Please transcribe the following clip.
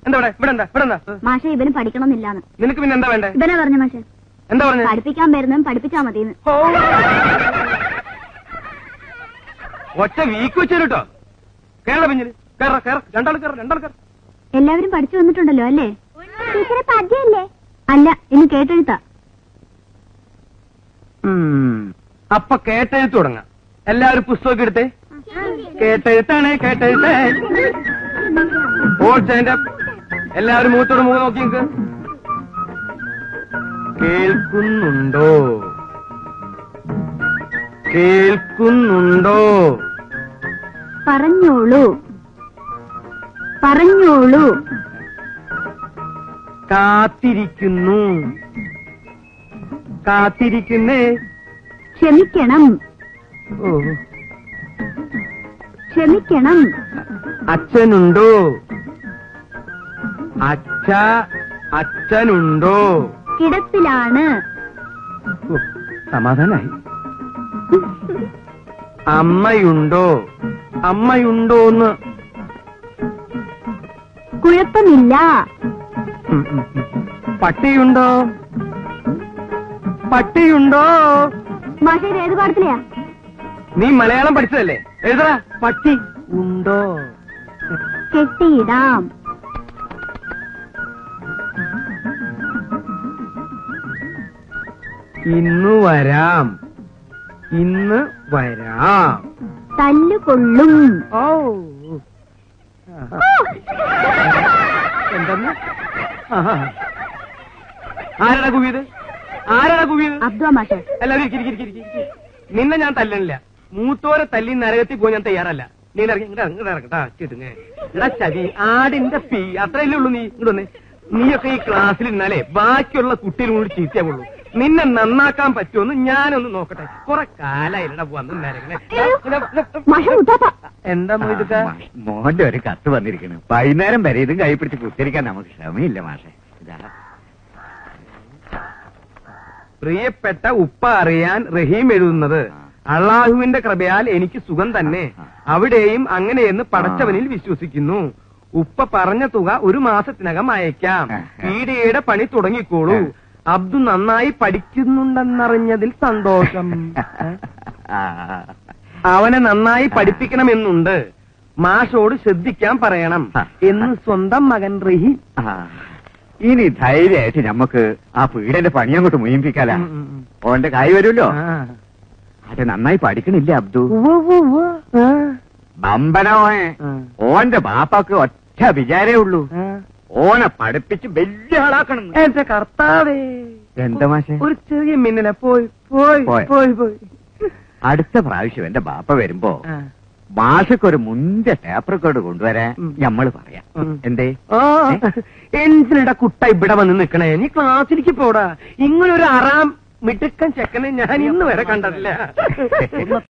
എന്താ ഇവിടെ എന്താ മാഷെ ഇവന് പഠിക്കണമെന്നില്ലാന്ന്. നിനക്ക് പിന്നെ എന്താ വേണ്ടേ? ഇവനാ പറഞ്ഞ മാഷെ. എന്താ പറഞ്ഞു? പഠിപ്പിക്കാൻ വരുന്നതും പഠിപ്പിച്ചാ മതിന്ന്. ഒറ്റ വീക്ക് വെച്ചു കേട്ടോ. കേരള പിഞ്ഞില് രണ്ടാൾ കയറ. എല്ലാവരും പഠിച്ചു വന്നിട്ടുണ്ടല്ലോ അല്ലേ? ടീച്ചറെ പദ്യല്ലേ? അല്ല, ഇനി കേട്ടെഴുത്താ. അപ്പൊ കേട്ടെഴുത്ത് തുടങ്ങാം. എല്ലാവരും പുസ്തകം എടുത്തേ. കേട്ടെഴുത്താണ് കേട്ടെഴുത്തേ. ഓർച്ചേന്റെ എല്ലാവരും മുഖത്തോട് മുഖം നോക്കി നിൽക്ക്. കേൾക്കുന്നുണ്ടോ? കേൾക്കുന്നുണ്ടോ? പറഞ്ഞോളൂ പറഞ്ഞോളൂ. കാത്തിരിക്കുന്നു. കാത്തിരിക്കുന്നേ. ക്ഷമിക്കണം. ഓ, ക്ഷമിക്കണം. അച്ഛനുണ്ടോ? അച്ഛനുണ്ടോ? കിടപ്പിലാണ്. സമാധാനായി. അമ്മയുണ്ടോ? അമ്മയുണ്ടോന്ന്. കുഴപ്പമില്ല. പട്ടിയുണ്ടോ? പട്ടിയുണ്ടോ? മാഷേ ഏത് പാടത്തിലെയാ? നീ മലയാളം പഠിച്ചതല്ലേ? എഴുതറ. പട്ടി ഉണ്ടോ? കെട്ടിയിടാം. ഇന്ന് വരാം. ഇന്ന് വരാം. തല്ലുകൊള്ളും. ഓ, എന്തെന്ന്? ആരാടാ കുവിയത്? ആരാടാ കുവിയത്? അബ്ദുള്ള മാഷേ. എല്ലാവരും നിന്നെ ഞാൻ തല്ലണില്ല. മൂത്തോരെ തല്ലി നരകത്തിൽ പോയി ഞാൻ തയ്യാറല്ല. നീ ഇറങ്ങട്ടാ ചിട്ടുങ്ങ. എടാ ചതി ആടിന്റെ പീ അത്രയല്ലേ ഉള്ളൂ. നീ ഇങ്ങോട്ട് വന്നേ. നീയൊക്കെ ഈ ക്ലാസ്സിൽ ഇന്നാലേ ബാക്കിയുള്ള കുട്ടികളും കൂടി ചീത്തയാവുള്ളൂ. നിന്നെ നന്നാക്കാൻ പറ്റുമെന്ന് ഞാനൊന്ന് നോക്കട്ടെ. കുറെ കാലായില്ലടാ വന്ന് നരകണേ. എന്താ മോയിതൊക്കെ? മോന്റെ ഒരു കത്ത് വന്നിരിക്കുന്നു. വൈകുന്നേരം വരെ ഇതും കൈ പിടിച്ച് കുത്തിരിക്കാൻ നമുക്ക് ക്ഷമയില്ല മാഷെ. പ്രിയപ്പെട്ട ഉപ്പ അറിയാൻ റഹീം എഴുതുന്നത്, അള്ളാഹുവിന്റെ കൃപയാൽ എനിക്ക് സുഖം തന്നെ. അവിടെയും അങ്ങനെയെന്ന് പടച്ചവനിൽ വിശ്വസിക്കുന്നു. ഉപ്പ പറഞ്ഞ തുക 1 മാസത്തിനകം അയക്കാം. പീഡിയയുടെ പണി തുടങ്ങിക്കോളൂ. അബ്ദു നന്നായി പഠിക്കുന്നുണ്ടെന്നറിഞ്ഞതിൽ സന്തോഷം. അവനെ നന്നായി പഠിപ്പിക്കണമെന്നുണ്ട്. മാഷോട് ശ്രദ്ധിക്കാൻ പറയണം എന്ന് സ്വന്തം മകൻ റഹീം. ഇനി ധൈര്യമായിട്ട് നമുക്ക് ആ പീഡന്റെ പണി അങ്ങോട്ട് മുയിപ്പിക്കാലാ. ഓന്റെ കായ് വരുമല്ലോ. അത് നന്നായി പഠിക്കണില്ല അബ്ദു. ബമ്പനോയെ ഓന്റെ ബാപ്പാക്ക് ഒറ്റ വിചാരേ ഉള്ളൂ, ഓനെ പഠിപ്പിച്ച് വലിയ ആളാക്കണം. എന്റെ കർത്താവേ, എന്താ മാഷെ? ഒരു ചെറിയ മിന്നലെ പോയി പോയി പോയി പോയി. അടുത്ത പ്രാവശ്യം എന്റെ ബാപ്പ വരുമ്പോ മാഷക്കൊരു മുന്തിയ ടേപ്പ് റെക്കോർഡ് കൊണ്ടുവരാൻ ഞമ്മള് പറയാം. എന്തേ? എന്തിനടാ കുട്ട ഇവിടെ വന്ന് നിക്കണേ? നീ ക്ലാസ്സിലേക്ക് പോടാ. ഇങ്ങനൊരു അറാം മിടുക്കൻ ചെക്കനെ ഞാൻ ഇന്ന് വരെ കണ്ടിട്ടില്ല.